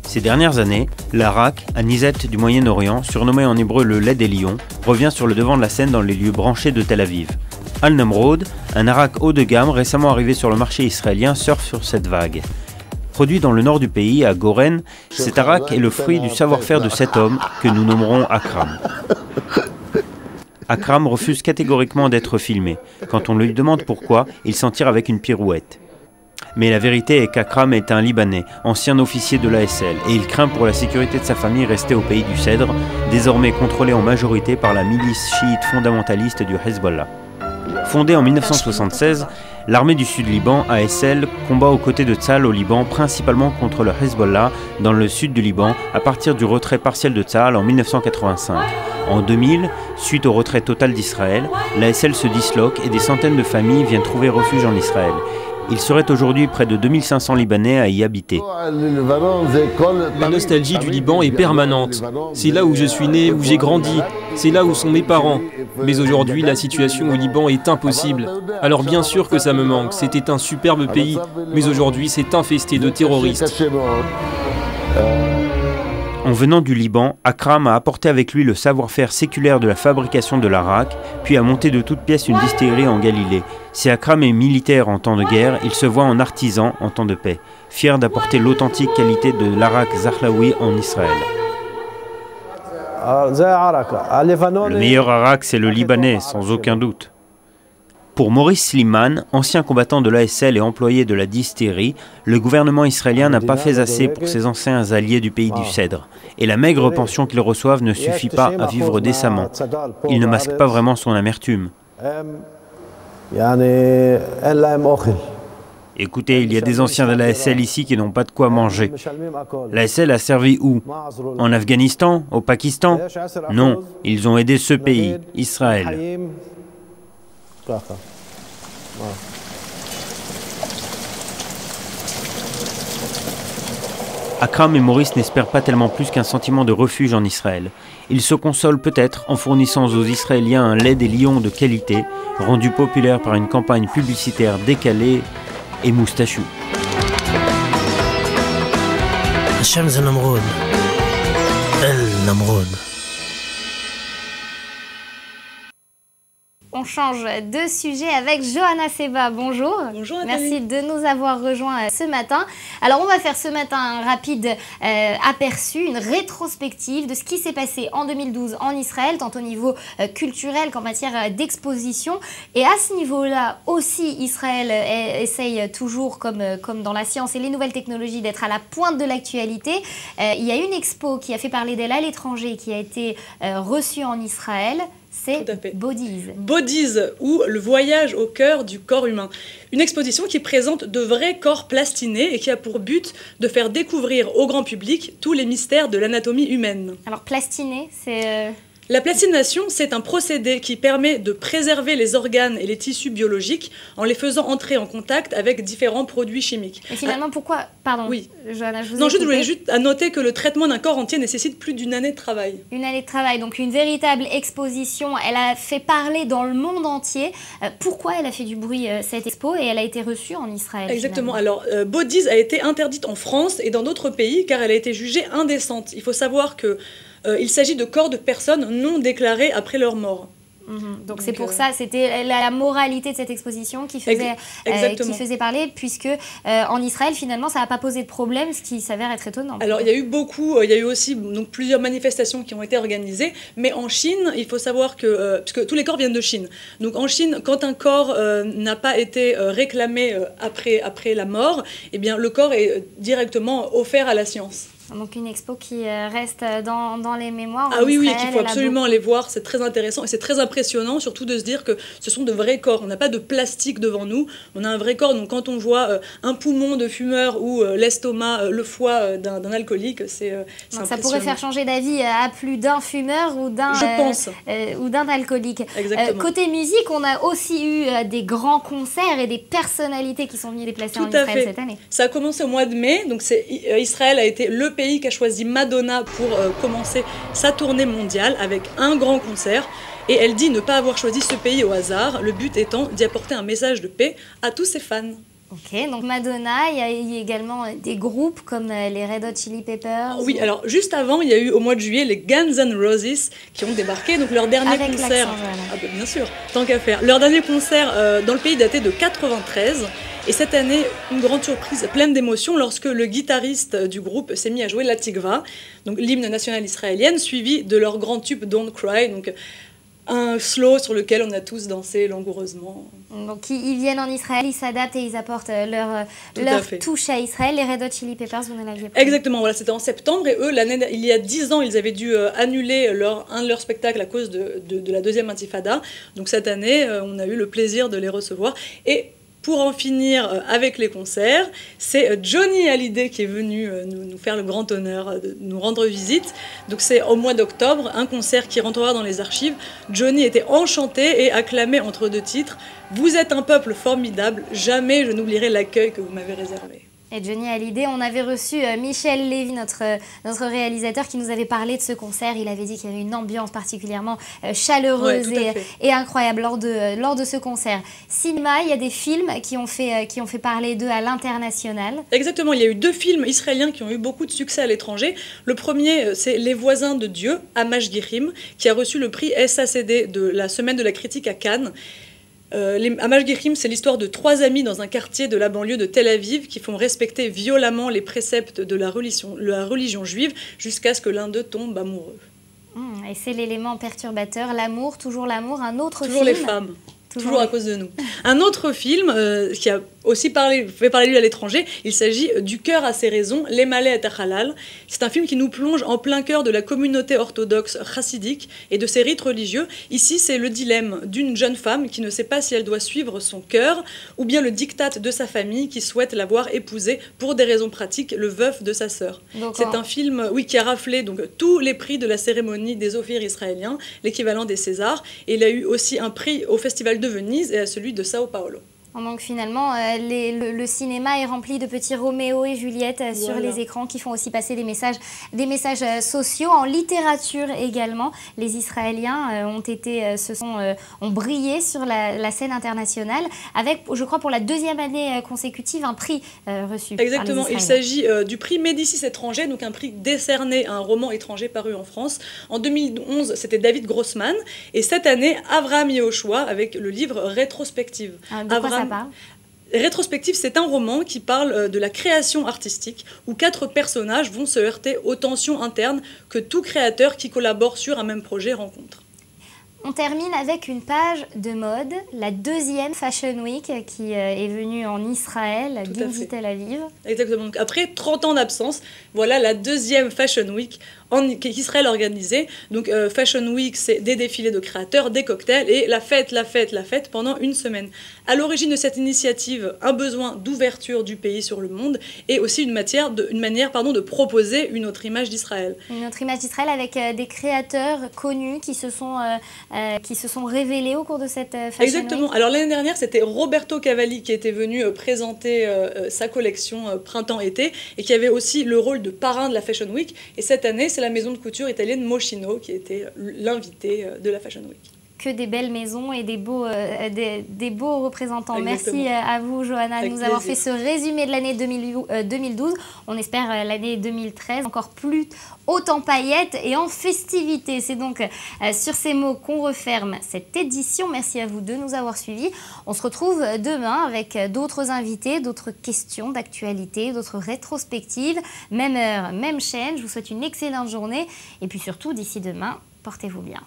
Ces dernières années, l'Arak, anisette du Moyen-Orient, surnommé en hébreu le lait des lions, revient sur le devant de la scène dans les lieux branchés de Tel Aviv. Al-Namroud, un arak haut de gamme récemment arrivé sur le marché israélien, surfe sur cette vague. Produit dans le nord du pays, à Goren, cet arak est le fruit du savoir-faire de cet homme que nous nommerons Akram. Akram refuse catégoriquement d'être filmé. Quand on lui demande pourquoi, il s'en tire avec une pirouette. Mais la vérité est qu'Akram est un Libanais, ancien officier de l'ASL, et il craint pour la sécurité de sa famille restée au pays du Cèdre, désormais contrôlé en majorité par la milice chiite fondamentaliste du Hezbollah. Fondée en 1976, l'armée du Sud-Liban, ASL, combat aux côtés de Tsahal au Liban, principalement contre le Hezbollah dans le sud du Liban, à partir du retrait partiel de Tsahal en 1985. En 2000, suite au retrait total d'Israël, l'ASL se disloque et des centaines de familles viennent trouver refuge en Israël. Il serait aujourd'hui près de 2500 Libanais à y habiter. La nostalgie du Liban est permanente. C'est là où je suis né, où j'ai grandi. C'est là où sont mes parents. Mais aujourd'hui, la situation au Liban est impossible. Alors bien sûr que ça me manque. C'était un superbe pays. Mais aujourd'hui, c'est infesté de terroristes. En venant du Liban, Akram a apporté avec lui le savoir-faire séculaire de la fabrication de l'arak, puis a monté de toutes pièces une distillerie en Galilée. Si Akram est militaire en temps de guerre, il se voit en artisan en temps de paix, fier d'apporter l'authentique qualité de l'arak zahlaoui en Israël. Le meilleur arak, c'est le Libanais, sans aucun doute. Pour Maurice Slimane, ancien combattant de l'ASL et employé de la distillerie, le gouvernement israélien n'a pas fait assez pour ses anciens alliés du pays du Cèdre. Et la maigre pension qu'ils reçoivent ne suffit pas à vivre décemment. Il ne masque pas vraiment son amertume. Écoutez, il y a des anciens de l'ASL ici qui n'ont pas de quoi manger. L'ASL a servi où? En Afghanistan? Au Pakistan? Non, ils ont aidé ce pays, Israël. Akram et Maurice n'espèrent pas tellement plus qu'un sentiment de refuge en Israël. Ils se consolent peut-être en fournissant aux Israéliens un lait des lions de qualité, rendu populaire par une campagne publicitaire décalée et moustachue. On change de sujet avec Johanna Seba. Bonjour. Bonjour Nathalie. Merci de nous avoir rejoints ce matin. Alors on va faire ce matin un rapide aperçu, une rétrospective de ce qui s'est passé en 2012 en Israël, tant au niveau culturel qu'en matière d'exposition. Et à ce niveau-là aussi, Israël essaye toujours, comme dans la science et les nouvelles technologies, d'être à la pointe de l'actualité. Il y a une expo qui a fait parler d'elle à l'étranger, qui a été reçue en Israël. C'est Bodies. Bodies, ou le voyage au cœur du corps humain. Une exposition qui présente de vrais corps plastinés et qui a pour but de faire découvrir au grand public tous les mystères de l'anatomie humaine. Alors plastiné, c'est... La plastination, c'est un procédé qui permet de préserver les organes et les tissus biologiques en les faisant entrer en contact avec différents produits chimiques. Et finalement, pourquoi... Pardon, oui. Johanna, je voulais juste noter que le traitement d'un corps entier nécessite plus d'une année de travail. Une année de travail, donc une véritable exposition. Elle a fait parler dans le monde entier. Pourquoi elle a fait du bruit, cette expo, et elle a été reçue en Israël? Exactement. Alors, Bodies a été interdite en France et dans d'autres pays car elle a été jugée indécente. Il faut savoir que il s'agit de corps de personnes non déclarées après leur mort. Donc c'est pour ça, c'était la moralité de cette exposition qui faisait parler, puisque en Israël, finalement, ça n'a pas posé de problème, ce qui s'avère être étonnant. Alors, il y a eu aussi donc, plusieurs manifestations qui ont été organisées, mais en Chine, il faut savoir que, puisque tous les corps viennent de Chine, donc en Chine, quand un corps n'a pas été réclamé après la mort, eh bien, le corps est directement offert à la science. Donc une expo qui reste dans les mémoires. Ah oui, qu'il faut absolument aller voir, c'est très intéressant et c'est très impressionnant, surtout de se dire que ce sont de vrais corps. On n'a pas de plastique devant nous, on a un vrai corps. Donc quand on voit un poumon de fumeur ou l'estomac, le foie d'un alcoolique, c'est impressionnant. Ça pourrait faire changer d'avis à plus d'un fumeur ou d'un alcoolique. Côté musique, on a aussi eu des grands concerts et des personnalités qui sont venues déplacer en Israël cette année. Ça a commencé au mois de mai, donc Israël a été le pays qui a choisi Madonna pour commencer sa tournée mondiale avec un grand concert. Et elle dit ne pas avoir choisi ce pays au hasard, le but étant d'y apporter un message de paix à tous ses fans. Ok, donc Madonna, il y a eu également des groupes comme les Red Hot Chili Peppers. Oui, alors juste avant, il y a eu au mois de juillet les Guns N' Roses qui ont débarqué, donc leur dernier Avec concert. voilà. Ah bah, bien sûr, tant qu'à faire. Leur dernier concert dans le pays datait de 93. Et cette année, une grande surprise pleine d'émotions lorsque le guitariste du groupe s'est mis à jouer la Tikva, donc l'hymne national israélien, suivi de leur grand tube Don't Cry, donc un slow sur lequel on a tous dansé langoureusement. Donc ils viennent en Israël, ils s'adaptent et ils apportent leur touche à Israël. Les Red Hot Chili Peppers, vous ne l'aviez pas. Exactement, voilà, c'était en septembre et eux, il y a 10 ans, ils avaient dû annuler un de leurs spectacles à cause de la deuxième intifada. Donc cette année, on a eu le plaisir de les recevoir. Et pour en finir avec les concerts, c'est Johnny Hallyday qui est venu nous faire le grand honneur de nous rendre visite. Donc c'est au mois d'octobre, un concert qui rentrera dans les archives. Johnny était enchanté et acclamé entre deux titres. « Vous êtes un peuple formidable, jamais je n'oublierai l'accueil que vous m'avez réservé ». Et Johnny Hallyday, on avait reçu Michel Lévy, notre réalisateur, qui nous avait parlé de ce concert. Il avait dit qu'il y avait une ambiance particulièrement chaleureuse et incroyable lors de ce concert. Cinéma, il y a des films qui ont fait parler d'eux à l'international. Exactement, il y a eu 2 films israéliens qui ont eu beaucoup de succès à l'étranger. Le premier, c'est Les voisins de Dieu, Hamash Girim, qui a reçu le prix SACD de la Semaine de la critique à Cannes. Hamash Girim, c'est l'histoire de 3 amis dans un quartier de la banlieue de Tel Aviv qui font respecter violemment les préceptes de la religion juive jusqu'à ce que l'un d'eux tombe amoureux. Et c'est l'élément perturbateur, l'amour, un autre film. Toujours les femmes. Toujours à cause de nous. Un autre film qui a aussi fait parler de lui à l'étranger, il s'agit Du cœur à ses raisons, Les Malais et Halal. C'est un film qui nous plonge en plein cœur de la communauté orthodoxe chassidique et de ses rites religieux. Ici, c'est le dilemme d'une jeune femme qui ne sait pas si elle doit suivre son cœur ou bien le diktat de sa famille qui souhaite l'avoir épousé pour des raisons pratiques, le veuf de sa sœur. C'est un film qui a raflé donc, tous les prix de la cérémonie des Ophirs israéliens, l'équivalent des Césars. Et il a eu aussi un prix au Festival de Venise et à celui de Sao Paulo. Donc finalement, le cinéma est rempli de petits Roméo et Juliette sur les écrans qui font aussi passer des messages sociaux. En littérature également, les Israéliens ont brillé sur la scène internationale avec, je crois, pour la 2e année consécutive, un prix reçu. Exactement, il s'agit du prix Médicis étranger, donc un prix décerné à un roman étranger paru en France. En 2011, c'était David Grossman et cette année, Avraham Yehoshua avec le livre Rétrospective. Rétrospective, c'est un roman qui parle de la création artistique où 4 personnages vont se heurter aux tensions internes que tout créateur qui collabore sur un même projet rencontre. On termine avec une page de mode, la 2e Fashion Week qui est venue en Israël, Gimzi Tel Aviv. Exactement. Donc après 30 ans d'absence, voilà la 2e Fashion Week qu'Israël a organisée. Donc Fashion Week, c'est des défilés de créateurs, des cocktails et la fête pendant une semaine. À l'origine de cette initiative, un besoin d'ouverture du pays sur le monde et aussi une manière de proposer une autre image d'Israël. Une autre image d'Israël avec des créateurs connus qui se sont révélés au cours de cette Fashion Exactement. Week. Alors l'année dernière, c'était Roberto Cavalli qui était venu présenter sa collection printemps-été et qui avait aussi le rôle de parrain de la Fashion Week. Et cette année, c'est la maison de couture italienne Moschino qui était l'invité de la Fashion Week. Que des belles maisons et des beaux représentants. Exactement. Merci à vous, Johanna, de nous avoir fait ce résumé de l'année 2012. On espère l'année 2013 encore plus haute en paillettes et en festivités. C'est donc sur ces mots qu'on referme cette édition. Merci à vous de nous avoir suivis. On se retrouve demain avec d'autres invités, d'autres questions d'actualité, d'autres rétrospectives. Même heure, même chaîne. Je vous souhaite une excellente journée. Et puis surtout, d'ici demain, portez-vous bien.